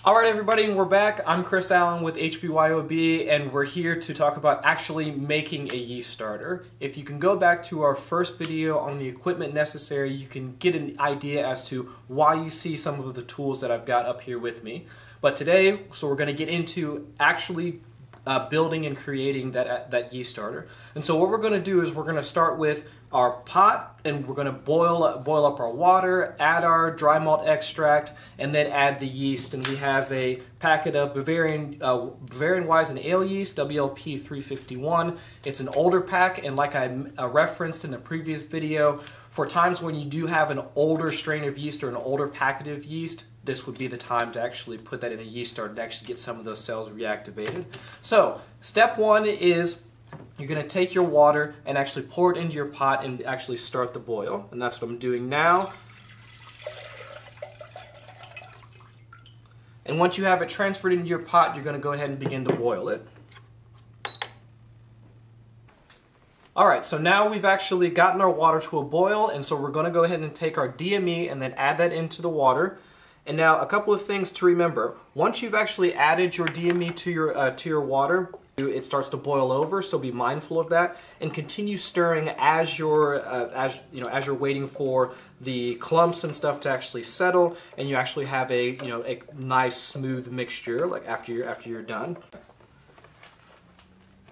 Alright everybody, and we're back. I'm Chris Allen with HBYOB, and we're here to talk about actually making a yeast starter. If you can go back to our first video on the equipment necessary, you can get an idea as to why you see some of the tools that I've got up here with me. But today, we're going to get into actually building and creating that yeast starter. And so what we're going to do is we're going to start with our pot, and we're going to boil up our water, add our dry malt extract, and then add the yeast. And we have a packet of Bavarian Weizen ale yeast, WLP 351. It's an older pack, and like I referenced in the previous video, for times when you do have an older strain of yeast or an older packet of yeast, this would be the time to actually put that in a yeast starter to actually get some of those cells reactivated. So, step one is you're going to take your water and actually pour it into your pot and actually start the boil. And that's what I'm doing now. And once you have it transferred into your pot, you're going to go ahead and begin to boil it. Alright, so now we've actually gotten our water to a boil, and so we're going to go ahead and take our DME and then add that into the water. And now a couple of things to remember. Once you've actually added your DME to your water, it starts to boil over, so be mindful of that, and continue stirring as you're waiting for the clumps and stuff to actually settle, and you actually have a nice smooth mixture like after you're done.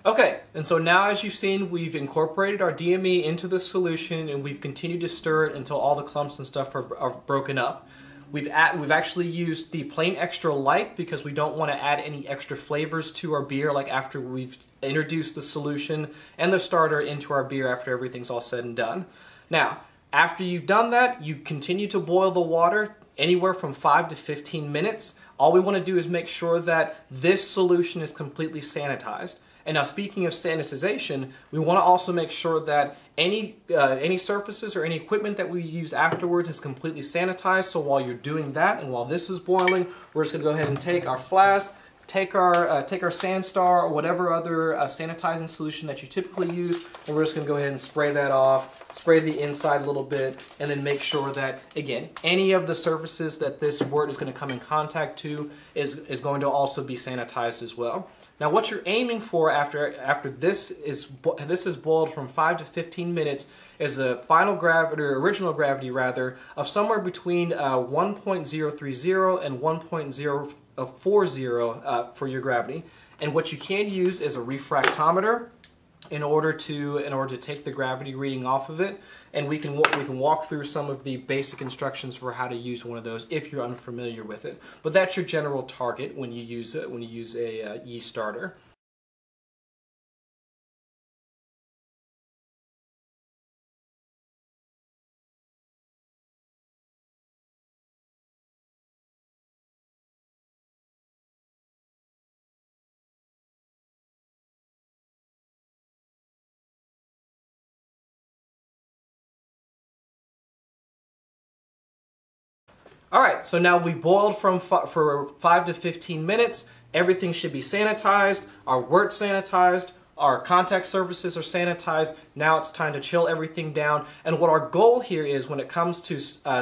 Okay, and so now as you've seen, we've incorporated our DME into the solution, and we've continued to stir it until all the clumps and stuff are broken up. We've actually used the plain extra light because we don't want to add any extra flavors to our beer, like after we've introduced the solution and the starter into our beer after everything's all said and done. Now, after you've done that, you continue to boil the water anywhere from 5 to 15 minutes. All we want to do is make sure that this solution is completely sanitized. And now, speaking of sanitization, we want to also make sure that any surfaces or any equipment that we use afterwards is completely sanitized. So while you're doing that and while this is boiling, we're just going to go ahead and take our flask, take our Sandstar or whatever other sanitizing solution that you typically use, and we're just going to go ahead and spray that off, spray the inside a little bit, and then make sure that, again, any of the surfaces that this wort is going to come in contact to is going to also be sanitized as well. Now, what you're aiming for after this is boiled from 5 to 15 minutes is a final gravity, or original gravity rather, of somewhere between 1.030 and 1.040 for your gravity. And what you can use is a refractometer in order to take the gravity reading off of it, and we can walk through some of the basic instructions for how to use one of those if you're unfamiliar with it. But that's your general target when you use a yeast starter. Alright, so now we've boiled for 5 to 15 minutes. Everything should be sanitized, our wort sanitized, our contact surfaces are sanitized. Now it's time to chill everything down. And what our goal here is when it comes to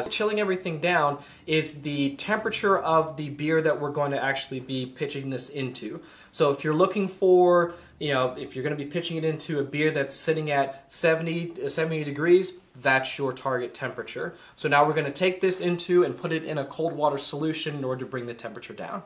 chilling everything down is the temperature of the beer that we're going to actually be pitching this into. So if you're looking for, if you're going to be pitching it into a beer that's sitting at 70 degrees, that's your target temperature. So now we're going to take this into and put it in a cold water solution in order to bring the temperature down.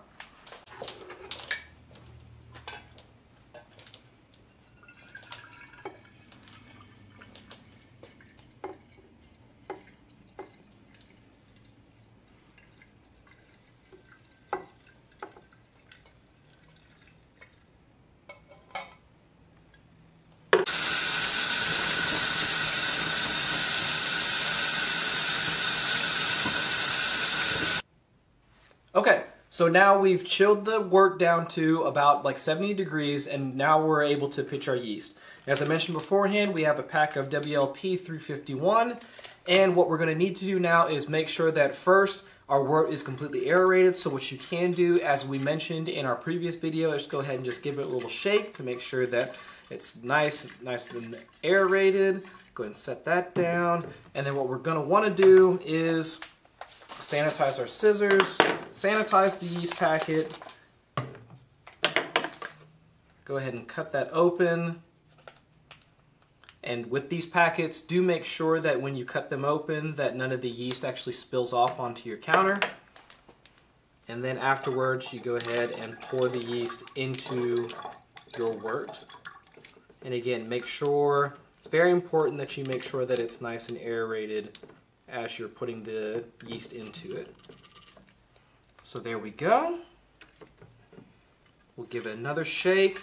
Okay, so now we've chilled the wort down to about like 70 degrees, and now we're able to pitch our yeast. As I mentioned beforehand, we have a pack of WLP 351, and what we're going to need to do now is make sure that first our wort is completely aerated. So what you can do, as we mentioned in our previous video, is go ahead and just give it a little shake to make sure that it's nice and aerated. Go ahead and set that down, and then what we're going to want to do is sanitize our scissors, sanitize the yeast packet. Go ahead and cut that open. And with these packets, do make sure that when you cut them open that none of the yeast actually spills off onto your counter. And then afterwards, you go ahead and pour the yeast into your wort. And again, make sure, it's very important that you make sure that it's nice and aerated as you're putting the yeast into it. So there we go. We'll give it another shake.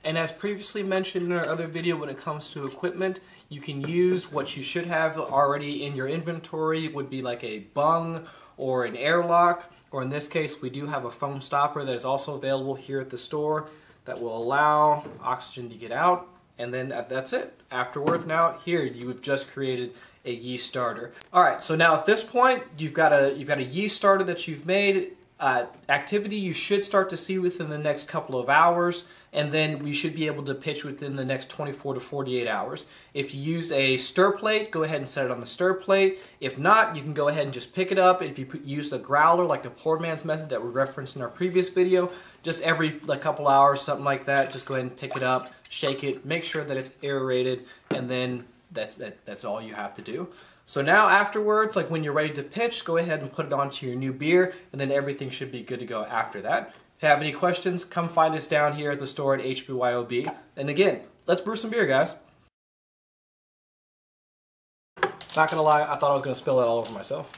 And as previously mentioned in our other video, when it comes to equipment, you can use what you should have already in your inventory. It would be like a bung or an airlock, or in this case, we do have a foam stopper that is also available here at the store that will allow oxygen to get out. And then that's it. Afterwards, now here you have just created a yeast starter. All right, so now at this point, you've got a yeast starter that you've made. Activity you should start to see within the next couple of hours, and then we should be able to pitch within the next 24 to 48 hours. If you use a stir plate, go ahead and set it on the stir plate. If not, you can go ahead and just pick it up. If you use a growler like the poor man's method that we referenced in our previous video, just every couple hours, something like that, just go ahead and pick it up, shake it, make sure that it's aerated, and then that's all you have to do. So now afterwards, like when you're ready to pitch, go ahead and put it onto your new beer, and then everything should be good to go after that. If you have any questions, come find us down here at the store at HBYOB. And again, let's brew some beer, guys. Not gonna lie, I thought I was gonna spill it all over myself.